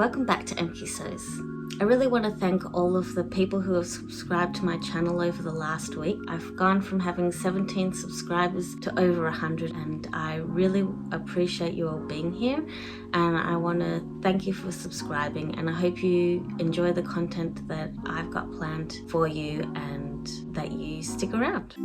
welcome back to MQ Sews. I really want to thank all of the people who have subscribed to my channel over the last week. I've gone from having 17 subscribers to over 100 and I really appreciate you all being here, and I want to thank you for subscribing, and I hope you enjoy the content that I've got planned for you and that you stick around.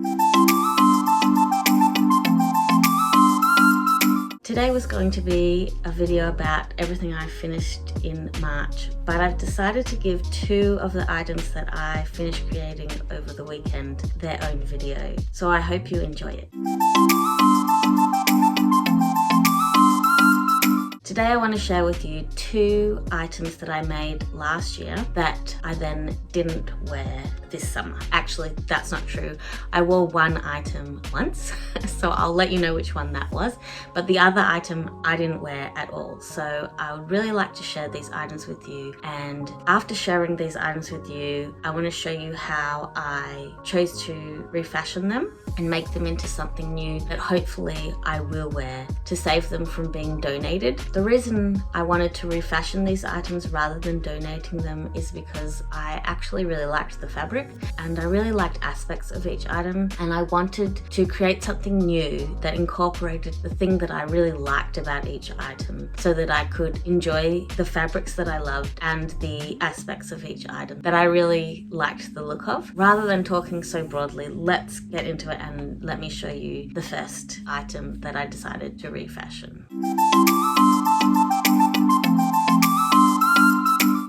Today was going to be a video about everything I finished in March, but I've decided to give two of the items that I finished creating over the weekend their own video, so I hope you enjoy it. Today I want to share with you two items that I made last year that I then didn't wear this summer. Actually, that's not true. I wore one item once, so I'll let you know which one that was, but the other item I didn't wear at all. So I would really like to share these items with you, and after sharing these items with you, I want to show you how I chose to refashion them and make them into something new that hopefully I will wear to save them from being donated. The reason I wanted to refashion these items rather than donating them is because I actually really liked the fabric and I really liked aspects of each item, and I wanted to create something new that incorporated the thing that I really liked about each item so that I could enjoy the fabrics that I loved and the aspects of each item that I really liked the look of. Rather than talking so broadly, let's get into it and let me show you the first item that I decided to refashion.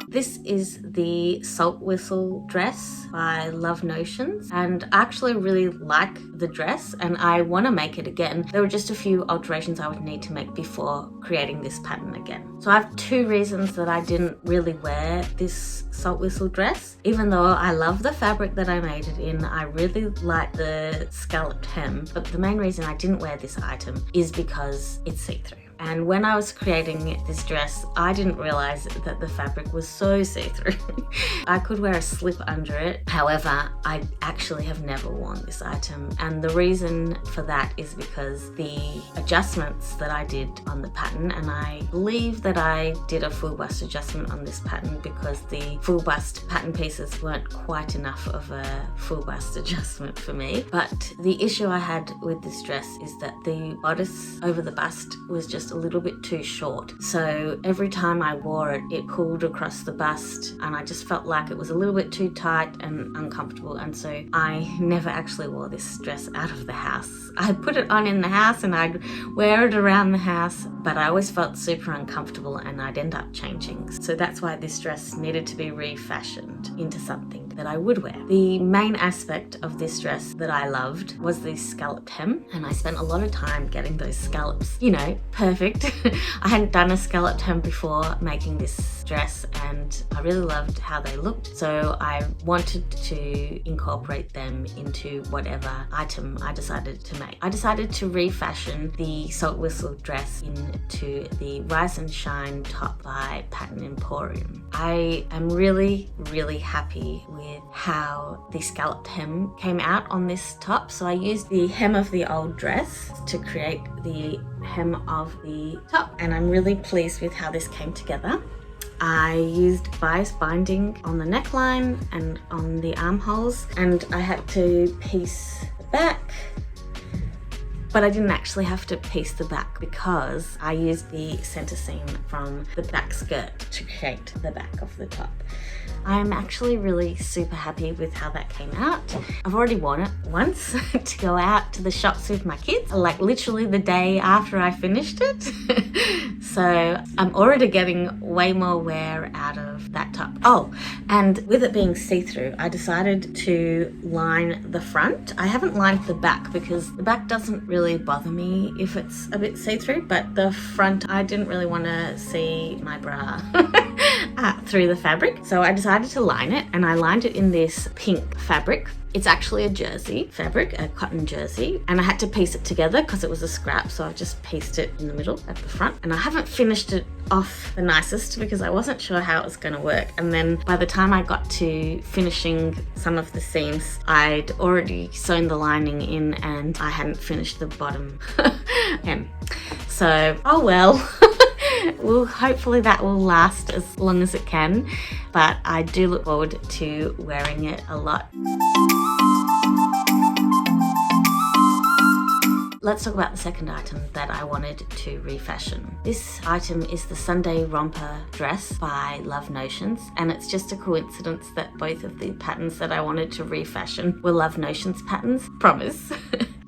This is the Salt Whistle dress by Love Notions, and I actually really like the dress and I want to make it again. There were just a few alterations I would need to make before creating this pattern again. So I have two reasons that I didn't really wear this Salt Whistle dress. Even though I love the fabric that I made it in, I really like the scalloped hem, but the main reason I didn't wear this item is because it's see-through. And when I was creating this dress, I didn't realize that the fabric was so see-through. I could wear a slip under it. However, I actually have never worn this item. And the reason for that is because the adjustments that I did on the pattern, and I believe that I did a full bust adjustment on this pattern because the full bust pattern pieces weren't quite enough of a full bust adjustment for me. But the issue I had with this dress is that the bodice over the bust was just a little bit too short, so every time I wore it, it pulled across the bust and I just felt like it was a little bit too tight and uncomfortable, and so I never actually wore this dress out of the house. I'd put it on in the house and I'd wear it around the house, but I always felt super uncomfortable and I'd end up changing. So that's why this dress needed to be refashioned into something that I would wear. The main aspect of this dress that I loved was the scalloped hem, and I spent a lot of time getting those scallops, you know, perfect. I hadn't done a scalloped hem before making this dress and I really loved how they looked, so I wanted to incorporate them into whatever item I decided to make. I decided to refashion the Salt Whistle dress into the Rise and Shine top by Pattern Emporium. I am really happy with how the scalloped hem came out on this top. So I used the hem of the old dress to create the hem of the top, and I'm really pleased with how this came together. I used bias binding on the neckline and on the armholes, and I had to piece the back, but I didn't actually have to piece the back because I used the center seam from the back skirt to create the back of the top. I'm actually really super happy with how that came out. I've already worn it once to go out to the shops with my kids, like literally the day after I finished it. So I'm already getting way more wear out of that top. Oh, and with it being see-through, I decided to line the front. I haven't lined the back because the back doesn't really bother me if it's a bit see-through, but the front, I didn't really want to see my bra through the fabric. So I decided to line it, and I lined it in this pink fabric. It's actually a jersey fabric, a cotton jersey, and I had to piece it together because it was a scrap, so I've just pieced it in the middle at the front, and I haven't finished it off the nicest because I wasn't sure how it was going to work. And then by the time I got to finishing some of the seams, I'd already sewn the lining in and I hadn't finished the bottom hem. So, oh well. well, hopefully that will last as long as it can, but I do look forward to wearing it a lot. Let's talk about the second item that I wanted to refashion. This item is the Sunday romper dress by Love Notions, and it's just a coincidence that both of the patterns that I wanted to refashion were Love Notions patterns. Promise.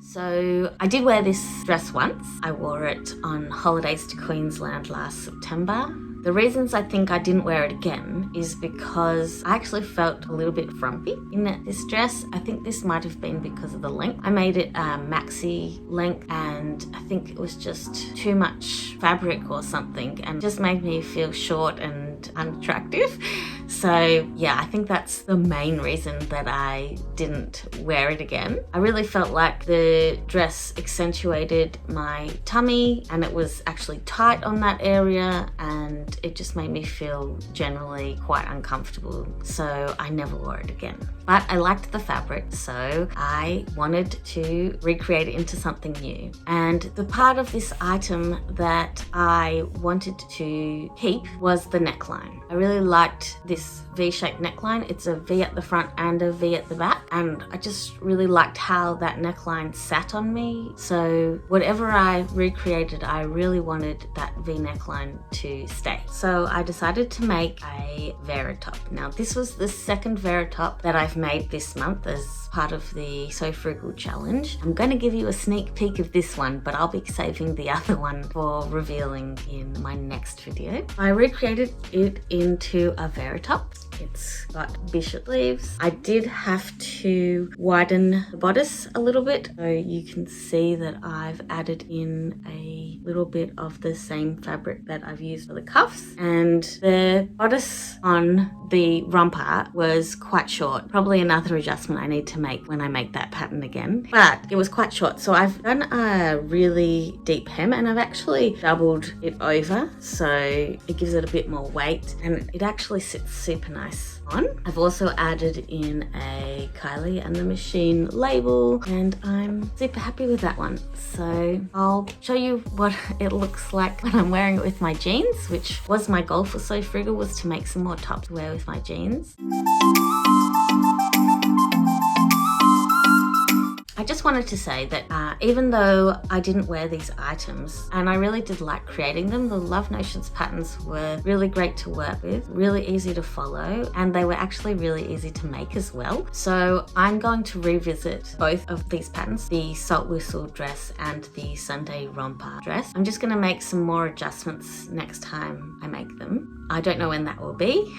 So I did wear this dress once. I wore it on holidays to Queensland last September. The reasons I think I didn't wear it again is because I actually felt a little bit frumpy in this dress. I think this might have been because of the length. I made it maxi length, and I think it was just too much fabric or something, and just made me feel short and unattractive. So yeah, I think that's the main reason that I didn't wear it again. I really felt like the dress accentuated my tummy, and it was actually tight on that area, and it just made me feel generally quite uncomfortable. So I never wore it again. But I liked the fabric, so I wanted to recreate it into something new. And the part of this item that I wanted to keep was the neckline. I really liked this V-shaped neckline. It's a V at the front and a V at the back, and I just really liked how that neckline sat on me. So whatever I recreated, I really wanted that V neckline to stay. So I decided to make a Vera top. Now this was the second Vera top that I've made this month as part of the So Frugal challenge. I'm going to give you a sneak peek of this one, but I'll be saving the other one for revealing in my next video. I recreated it into a Vera top. It's got bishop sleeves. I did have to widen the bodice a little bit, so you can see that I've added in a little bit of the same fabric that I've used for the cuffs, and the bodice on the romper was quite short. Probably another adjustment I need to make when I make that pattern again, but it was quite short. So I've done a really deep hem, and I've actually doubled it over, so it gives it a bit more weight, and it actually sits super nice on. I've also added in a Kylie and the Machine label, and I'm super happy with that one. So I'll show you what it looks like when I'm wearing it with my jeans, which was my goal for So Frugal, was to make some more tops to wear with my jeans. I just wanted to say that even though I didn't wear these items, and I really did like creating them, the Love Notions patterns were really great to work with, really easy to follow, and they were actually really easy to make as well. So I'm going to revisit both of these patterns, the Salt Whistle dress and the Sunday romper dress. I'm just going to make some more adjustments next time I make them. I don't know when that will be,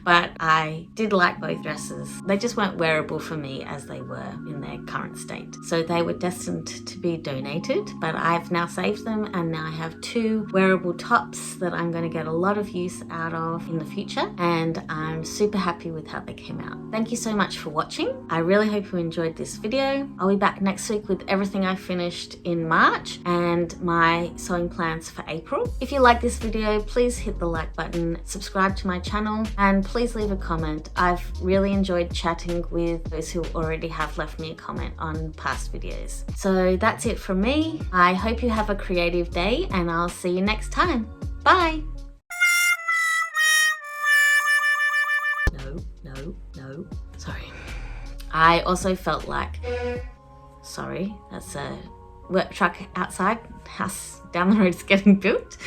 but I did like both dresses. They just weren't wearable for me as they were in their current state. So they were destined to be donated, but I've now saved them, and now I have two wearable tops that I'm going to get a lot of use out of in the future, and I'm super happy with how they came out. Thank you so much for watching. I really hope you enjoyed this video. I'll be back next week with everything I finished in March and my sewing plans for April. If you like this video, please hit the like button, subscribe to my channel, and please leave a comment. I've really enjoyed chatting with those who already have left me a comment on past videos. So that's it from me. I hope you have a creative day, and I'll see you next time. Bye! No. Sorry. I also felt like... Sorry, that's a work truck outside. House down the road is getting built.